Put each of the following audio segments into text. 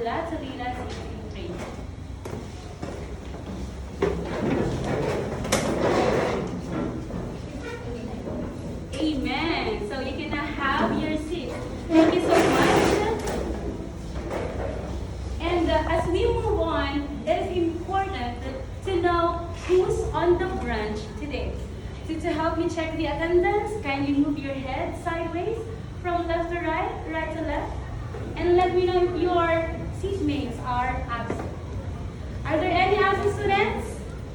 La Salina City. Amen. So you can have your seat. Thank you so much. And as we move on, it is important to know who's on the branch today. So to help me check the attendance, kindly move your head sideways from left to right, right to left, and let me know if your seatmates are absent. Are there any absent students?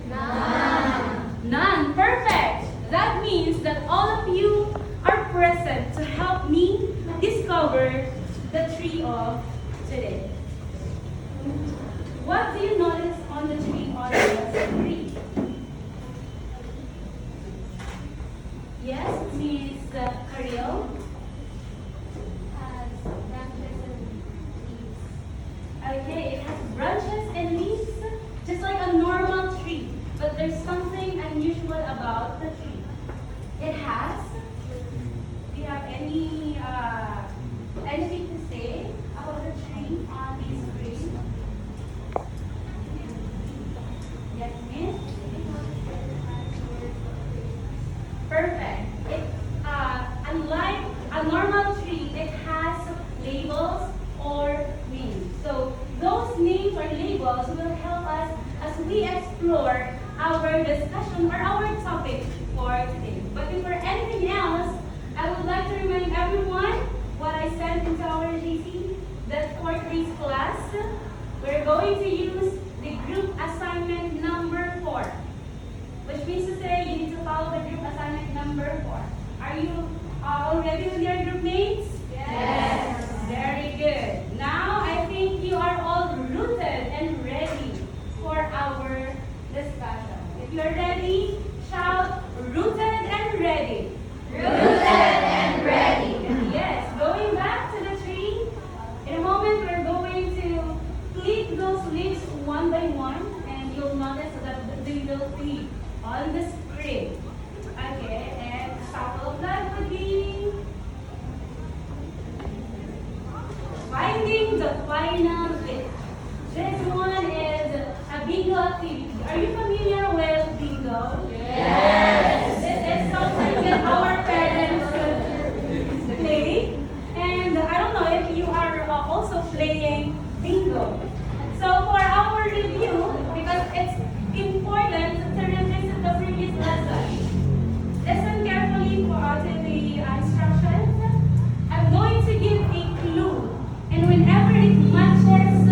None. None. Perfect. That means that all of you are present to help me discover the tree of today. What do you notice on the tree on lesson 3? Yes, Miss Carriel? Has branches and leaves. Okay, it has branches and leaves, just like a normal tree. But there's something unusual about the tree. It has. Do you have anything to say about the tree on this screen? Yes, Miss? Perfect. Unlike a normal tree, it has labels or names. So those names or labels will help us as we explore our discussion or our topic for today. But before anything else, I would like to remind everyone what I sent into our GC, that for today's class, we're going to use the group assignment number 4. Which means to say you need to follow the group assignment number 4. Are you all ready with your group mates? Yes. Very good. Now I think you are all rooted and ready for our discussion. If you're ready, shout rooted and ready. Rooted and ready. Yes, going back to the tree. In a moment, we're going to click those leaves one by one, and you'll notice that they will be on the screen. Okay, and shuffle of that would be finding the final leaf. This one is a bingo activity. Are you familiar with bingo? Yes. This is something that our parents play. And I don't know if you are also playing bingo. So for our review, because it's important to revisit the previous lesson, listen carefully to the instructions. I'm going to give a clue. And whenever it matches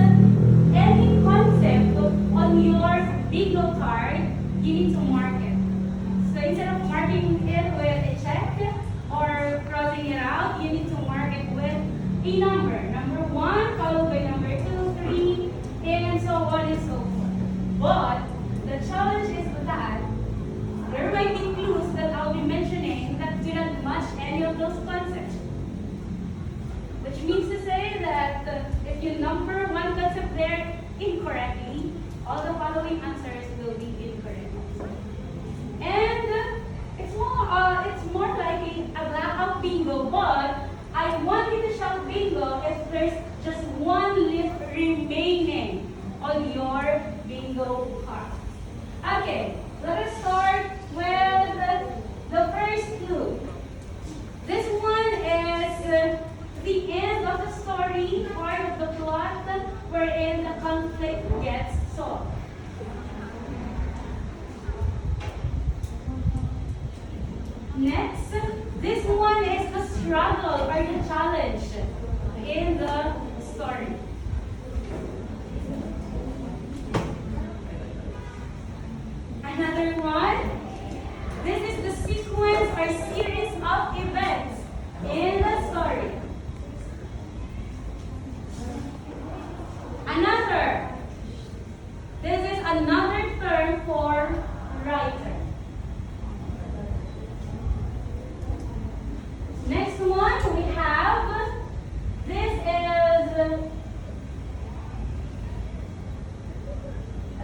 any concept on your bingo card, you need to mark it. So instead of marking it with a check or crossing it out, you need to mark it with a number. Number 1 followed by number 2, 3, and so on and so forth. But the challenge is that there might be clues that I'll be mentioning that do not match any of those concepts. Which means to say that if you number one concept there incorrectly, all the following answers will be incorrect. And it's more like a blackout bingo, but I want you to shout bingo if there's just one leaf remaining on your bingo card. Okay, let us start with the first clue. This one is the end of the story, part of the plot wherein the conflict gets solved. Next, this one is the struggle or the challenge in the story. Another one, this is the sequence or series of events in the story. Another, this is another term for writer. Next one we have, this is,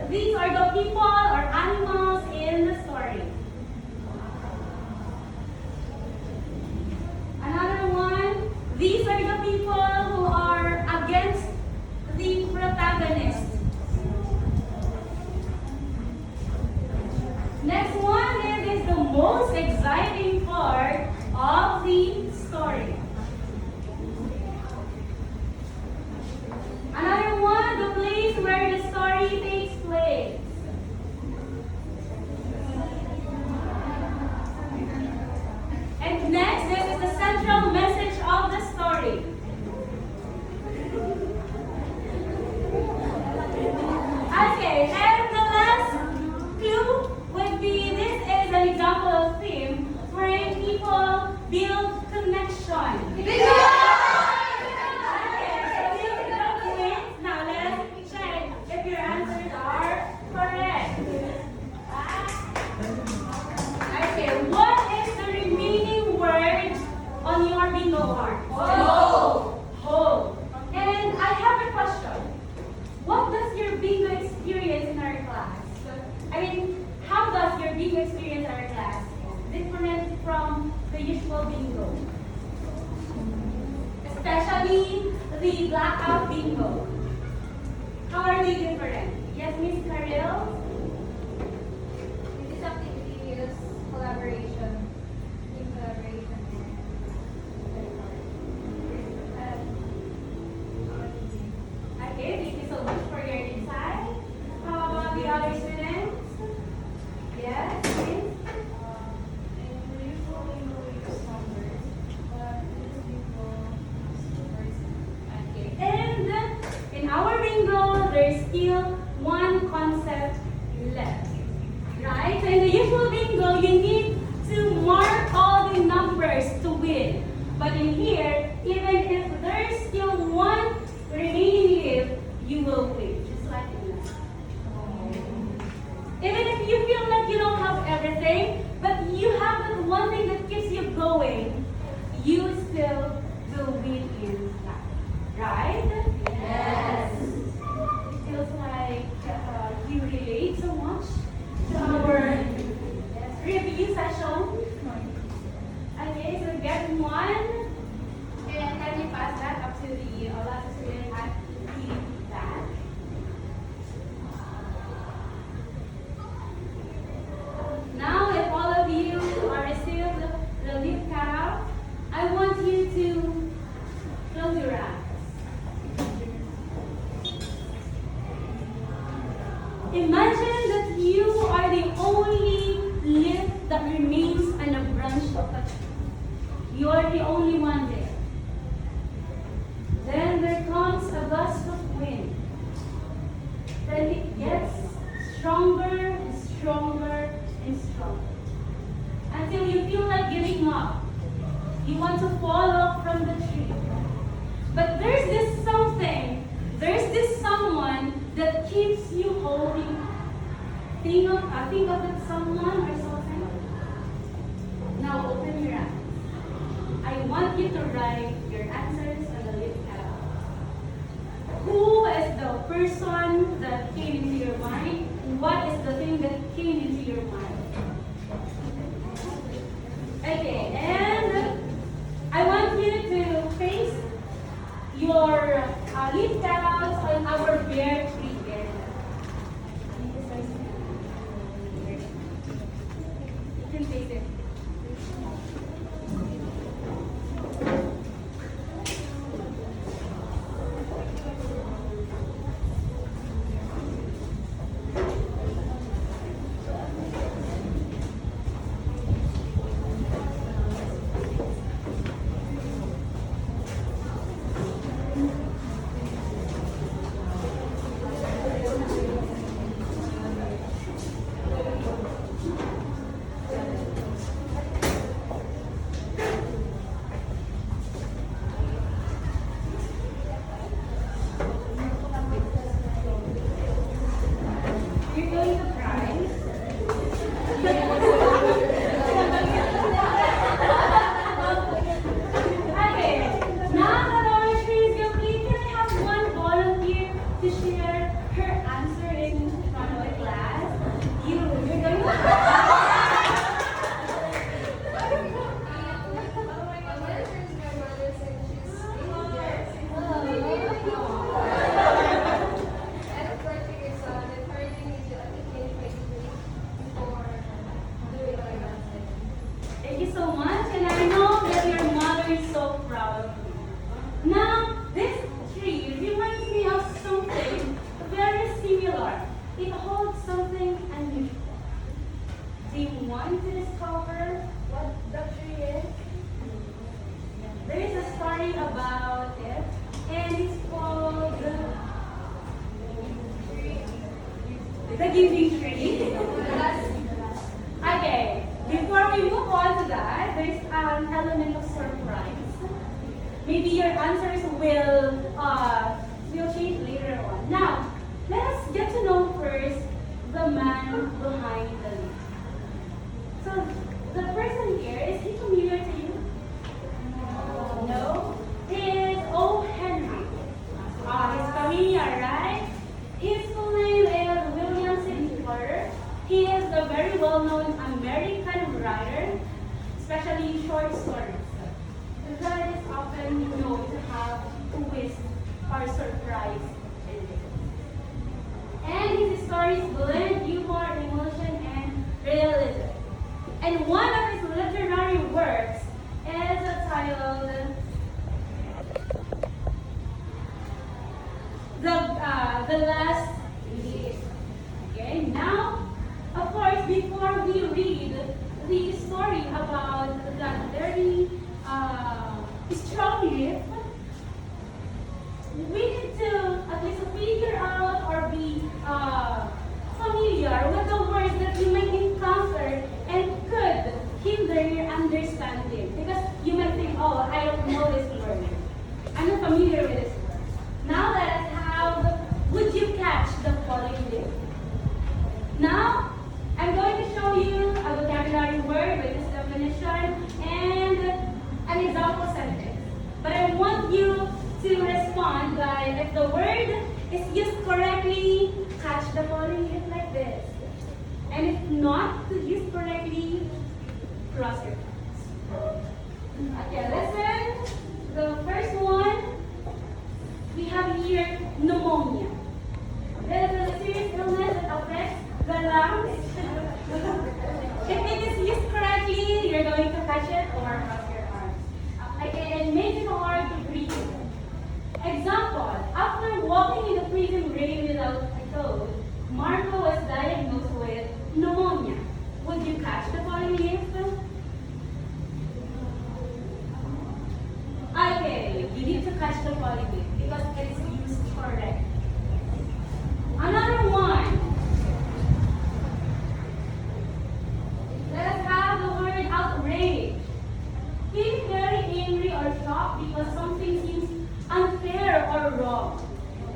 these are the people or animals in the story. far? Whole. Whole. And I have a question. What does your bingo experience in our class? I mean, how does your bingo experience in our class different from the usual bingo? Especially the blackout bingo. How are they different? Yes, Miss Caril? In this activity, we use collaboration. Team collaboration. Okay, thank you so much for your insight. How about the other students? Yes, Miss? And in our bingo, there's still one concept left. Right? So in the usual bingo, you need to mark all the numbers to win. But in here, even if there's still one remaining leaf, you will win. Just like that. Even if you feel like you don't have everything, but you have that one thing that keeps you going, you still will win in life. Right? Yes. It feels like you relate so much to our review session. Okay, so get one. And can you pass that up to the last student at the back? Now, if all of you are still the leaf cutout, I want you to close your eyes. Imagine that you are the only leaf that remains on a branch of a tree. You are the only one there. Then there comes a gust of wind. Then it gets stronger and stronger and stronger. Until you feel like giving up. You want to fall off from the tree. But there's this something, there's this someone that keeps you holding. Think of that someone or something. Now open your eyes. I want you to write your answers on the lip pad. Who is the person that came into your mind? What is the thing that came into your mind? Okay, and I want you to face your leaf cutouts on our bare tree area. You can face it. You're going to cry. Okay, now that our tree is complete, can I have one volunteer to share her answer in front of the class? You're going to cry. Thank you so much, and I know that your mother is so proud of you. Now, this tree reminds me of something very similar. It holds something unusual. Do you want to discover what the tree is? There is a story about it, and it's called the Giving Tree. Okay, before we move on to that, there's an element of surprise. Maybe your answers will change later on. Now, let us get to know first the man behind the leaf. So, the person here, is he familiar to you? No. stories blend humor, emotion, and realism. And one of his literary works is titled The Last Year. Okay, now, of course, before we read the story about that very strong myth, we need to at least figure out or be familiar with the words that you may encounter and could hinder your understanding. Because you might think, oh, I don't know this word. I'm not familiar with this word. Now let us have, would you catch the following leaf? Now, I'm going to show you a vocabulary word with its definition and an example sentence. But I want you to respond by, if the word is used correctly, catch the following leaf like this. And if not used correctly, cross your hands. Okay, listen. The first one, we have here pneumonia. There is a serious illness that affects the lungs. If it is used correctly, you're going to catch it or cross your arms. It makes it hard to breathe. Example, after walking in the freezing rain without a coat, Marco was diagnosed with pneumonia. Would you catch the following leaf? Okay, you need to catch the following leaf because it is used correctly. Another one. Let us have the word outrage. Being very angry or shocked because something seems unfair or wrong.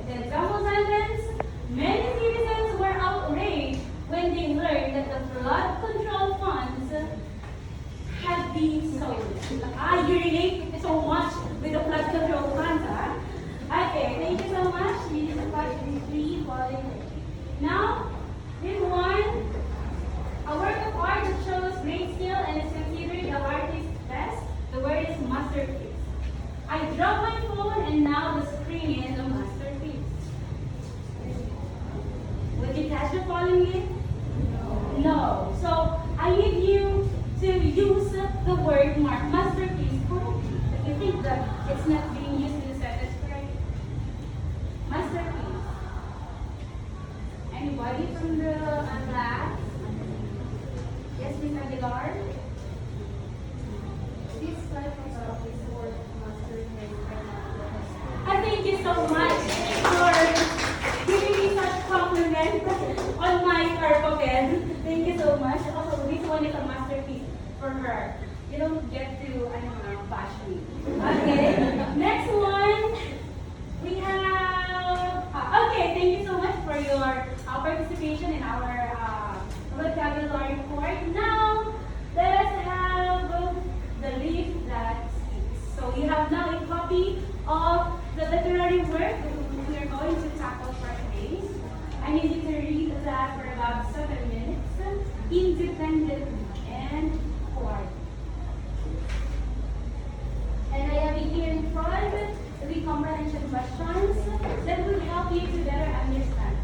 The example sentence, many citizens were outraged when they learned that the flood control funds had been sold. You relate so much with the flood control funds, huh? Okay, thank you so much. You just watched these three following. Now, this one, a work of art that shows great skill and is considered the artist's best. The word is masterpiece. I dropped my phone and now the screen is a masterpiece. Would you catch the following leaf? No. So I need you to use the word masterpiece correctly. If you think that it's not being used in the sentence correctly. Masterpiece. Anybody from the class? Yes, Ms. Aguilar? This type of is word masterpiece. Thank you so much for giving me such compliment on my carpet. Thank you so much. Also, this one is a masterpiece for her. You don't get to, I don't know, bash me. Okay, next one. We have, okay, thank you so much for your participation in our vocabulary report. Now, let us have the leaf that speaks. So you have now a copy of the literary work that we are going to tackle for today. I need you to read that for about 7 minutes, independent and quiet. And I have here in front the comprehension questions that will help you to better understand.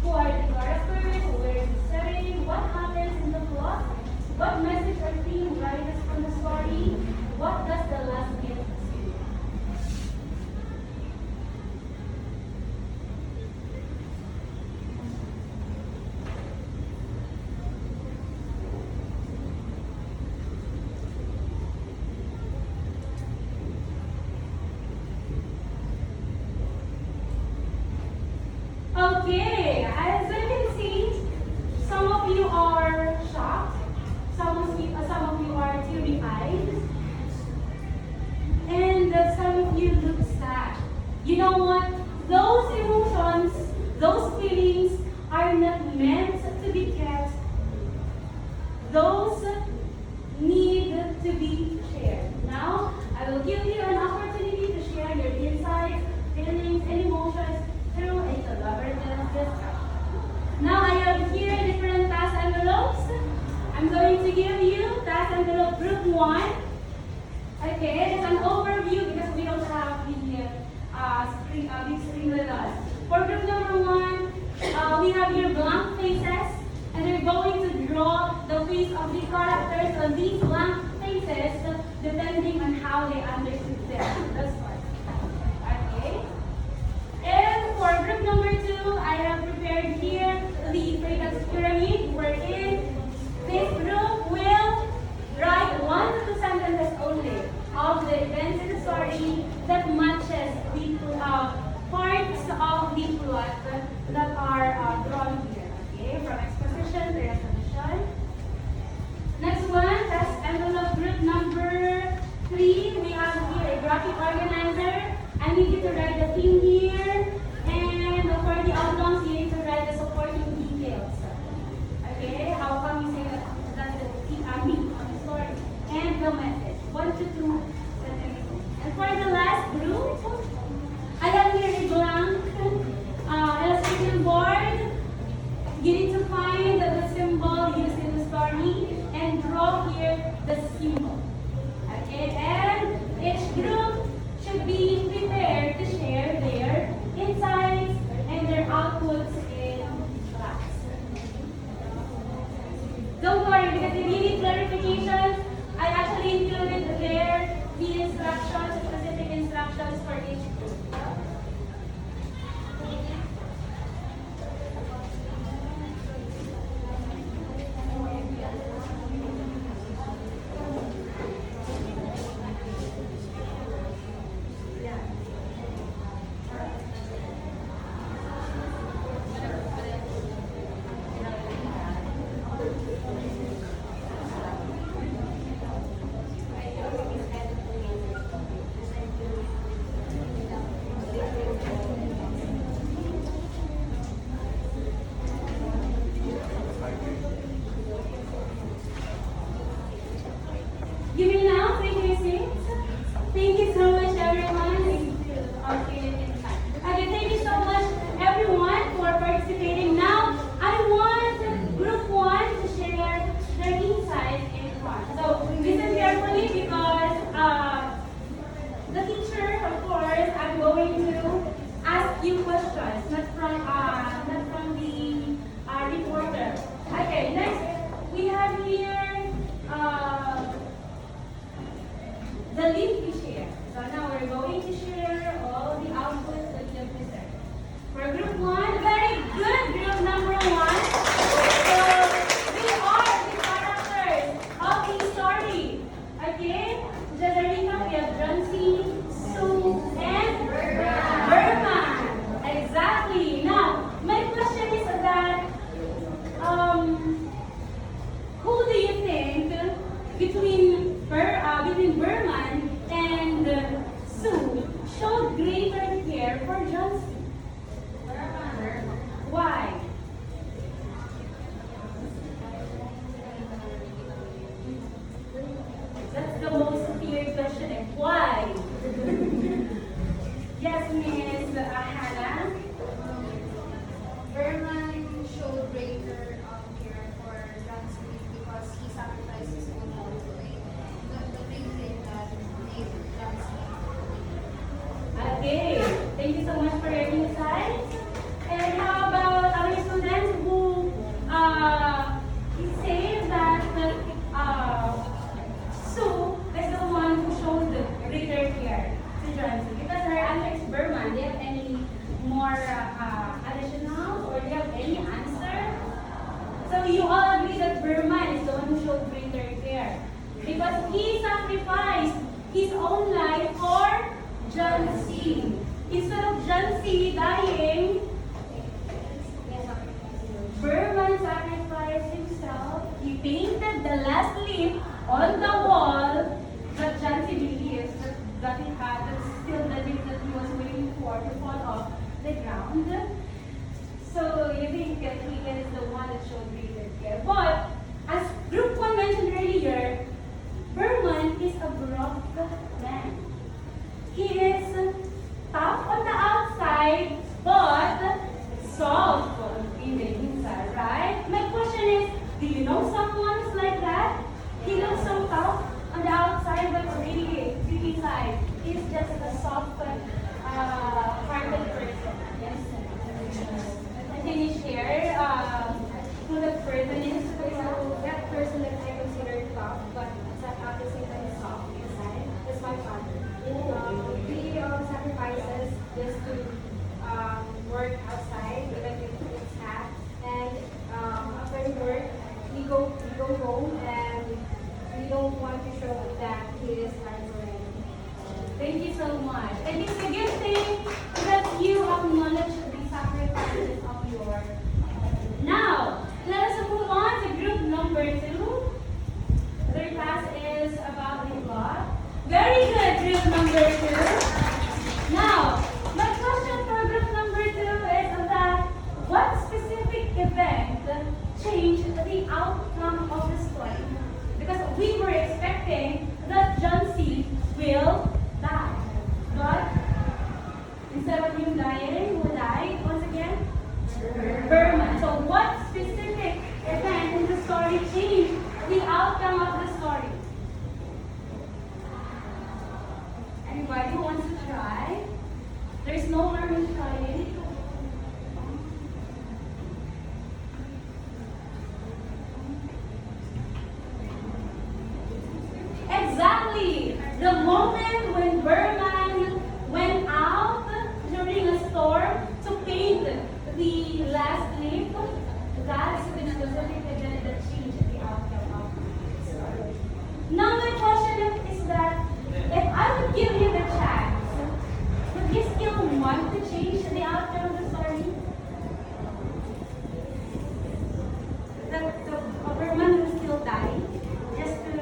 Who are the characters? Where is the setting? What happens in the plot? What message or theme rises from the story? What does the last bit say? Okay, as you can see, some of you are shocked, some of you are teary-eyed, and some of you look sad. You know what? Those emotions, those feelings are not meant to be kept. Those need to be shared. Now, I will give you an opportunity to share your insights, feelings, and emotions through a collaborative discussion. Now I have here different task envelopes. I'm going to give you task envelope group 1. Okay, it's an overview because we don't have the big screen with us. For group number 1, We have your blank faces, and we're going to draw the face of the characters on these blank faces depending on how they understood them. That's right. Okay. And for group number 2, I have prepared here the Frega's pyramid, wherein this group will write 1 to 2 sentences only of the events in the story that matches the parts of the plot that are drawn here. Okay, from exposition to resolution. Next one, test envelope group number 3. We have here a graphic organizer. I need you to write the theme here, and for the outlines, you need to write the supporting details. Okay, how come you say that's the meaning of the story and the message? 1 to 2 sentences. And for the last group, I have here a blank illustration board. You need to find the symbol used in the story and draw here the symbol. Okay, and each group should be prepared to share their insights and their outputs in class. Don't worry, because if you need clarifications, I actually included there the instructions, specific instructions for each group. You may now take your seats. Thank you so much, everyone. Okay, thank you so much, everyone, for participating. Now, I want group 1 to share their insights in class. So, listen carefully because the teacher, of course, I'm going to ask you questions, not from the reporter. Okay, next we have here the link we share. So now we're going to share all the outputs that you have presented. For group 1, very good, group number 1. So we are the characters of a story. Okay? Just a recap, we have John C., Sue, and Berman. Exactly. Now, my question is that who do you think between Berman and Sue showed greater care for Johnson? Berman. Why? That's the most feared question. Why? Yes, Miss Hannah. Berman showed greater care for John Smith because he sacrificed his own life to the big thing that made John Smith. Okay, thank you so much for your insights. And how about our students who say that Sue is the one who showed the greater care to Johnson? Because her answer is Berman. Do you have any more additional, or do you have any answer? So you all agree that Berman is the one who showed greater care because he sacrificed his own life for John C. Instead of John C. dying, Berman sacrificed himself. He painted the last leaf on the wall that John C. believes that he had. That's still the leaf that he was waiting for to fall off the ground. So you think that he is the one that showed greater care. But as Group 1 mentioned earlier, Berman is a broad man. He is tough on the outside, but soft in the inside, right? My question is, do you know someone who's like that? He looks so tough on the outside, but really, deep inside, he's just a soft, hearted person. Yes. Finish so much. And it's a good thing that you acknowledge the sacrifices of your parents. Now, let us move on to group number 2. Their task is about the law. Very good, group number 2. Now, my question for group number 2 is that what specific event changed the outcome of the story? Because we were expecting that John C. will die. But instead of him dying, who died once again? Berman. So what specific event in the story changed the outcome of the story? Anybody who wants to try? There's no harm in trying. Exactly. The moment when Berman went out during a storm to paint the last leaf, that's the specific event that changed the outcome of the story. Now my question is that if I would give you the chance, would you still want to change the outcome of the story? That the Berman will still die just to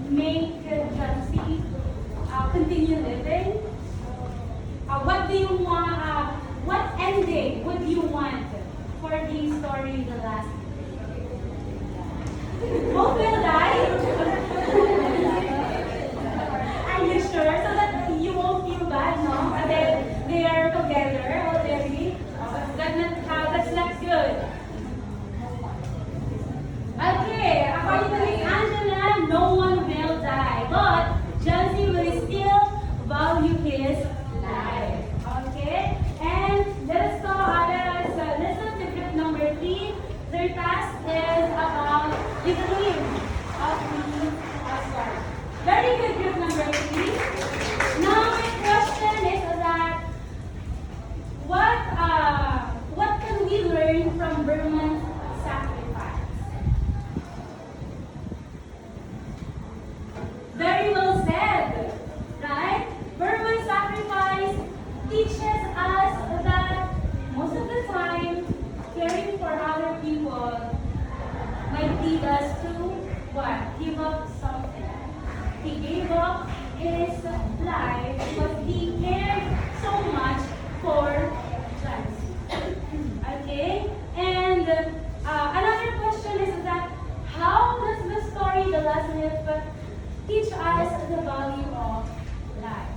make John C. Continue living? What do you want? What ending would you want for the story, the last? Both will die? Are you sure? So that you won't feel bad, no? That they are together already? That's not good. Okay, according to Miss Angela, no one will die. But John C. will still value his life. Okay? And let us listen to group number 3. Their task is about the theme of the story. Very good, group number 3. Now my question is that what can we learn from Berman's sacrifice? Very well said, right? Berman's sacrifice teaches us that most of the time, caring for other people might lead us to what? Give up something. He gave up his life because he cared so much for John. Okay? And another question is that how does the story, The Last Leaf, teach us the value of life?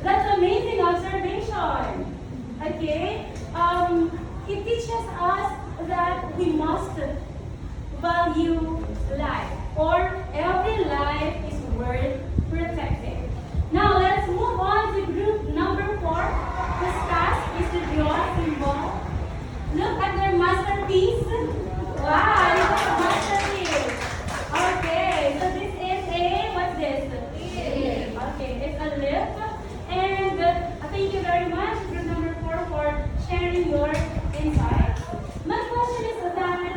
That's amazing observation. Okay? It teaches us that we must value life, or every life is worth protecting. Now let's move on to group number 4. This task is to draw a symbol. Look at their masterpiece. Wow, it's a masterpiece. Okay, so this is what's this? Okay, it's a lip. And thank you very much, group number 4, for sharing your insights. My question is that,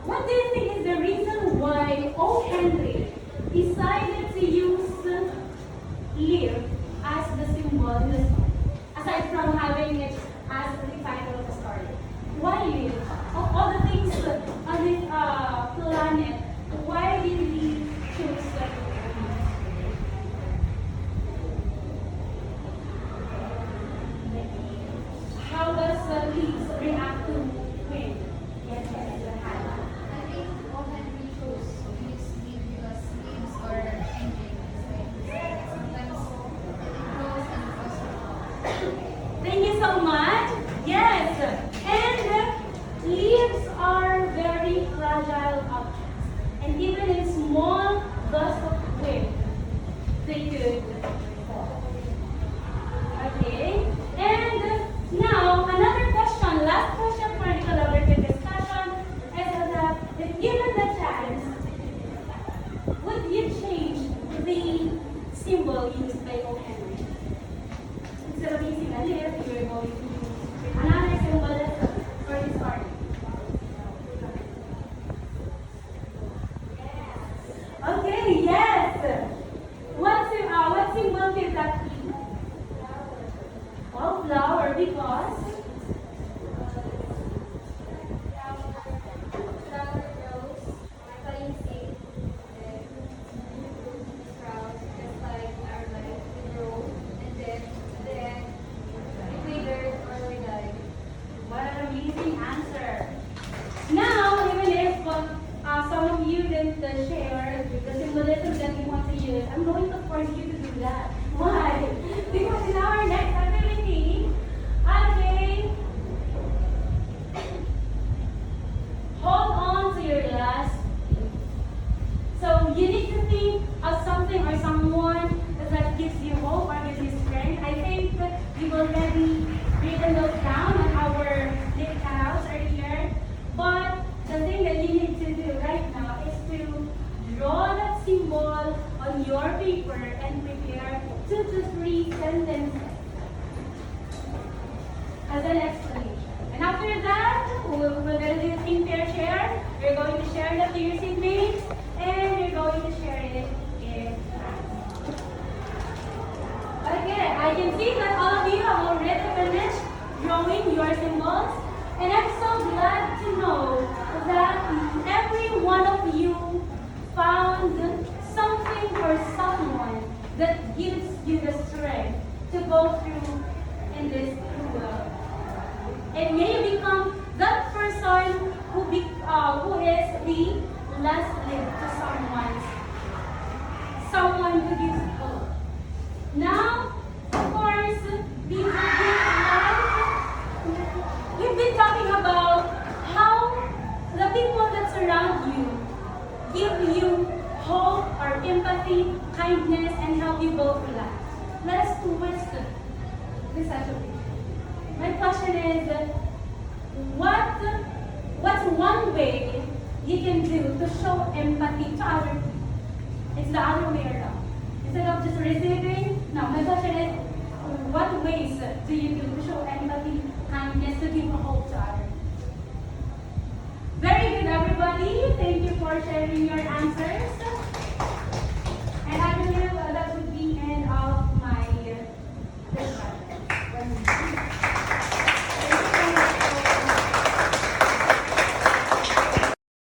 what do you think is the reason why O. Henry decided to use leaf as the symbol in the story, aside from having it as the title of the story? Why leaf? Of all the things on this planet, why did he choose leaf? How does leaves react to wind? Yes, I think often we chose leaves because leaves are changing. Sometimes it grows and goes. Thank you so much. Yes, and leaves are very fragile objects, and even in small gusts of wind, they could fall. Okay, and now another question, last question for the collaborative discussion is that if given the chance, would you change the symbol used by O. Henry? Instead of using a leaf, you are going to use another symbol for the story. Okay, yes. What symbol could that be? Oh, flower, because Flower grows, flying seed, and sprouts, just like our life. We grow, and then we wither or we die. what an amazing answer. Now, even if some of you didn't share the symbolism that you want to use, I'm going to force you to do that. Why? Because in our next activity, okay, hold on to your last. So you need to think of something or someone that gives you hope or gives you strength. I think you've already written those down on our link house earlier. But the thing that you need to do right now is to draw that symbol on your paper and prepare 2 to 3 sentences as an explanation. And after that, we're going to do think, pair, share. You're going to share that to your seatmates and you're going to share it in class. Okay, I can see that all of you have already finished drawing your symbols. And I'm so glad to know that every one of you found something or someone that gives you the strength to go through in this world. And may you become that person who is the last link to someone who gives hope. Now, of course, people give life. We've been talking about how the people that surround you give you hope or empathy, kindness, and help you go through life. Let us twist this session. My question is, what's one way you can do to show empathy to other people? It's the other way around. Instead of just receiving, no, my question is, what ways do you do to show empathy, kindness, to give hope to others? Very good, everybody. Thank you for sharing your answers.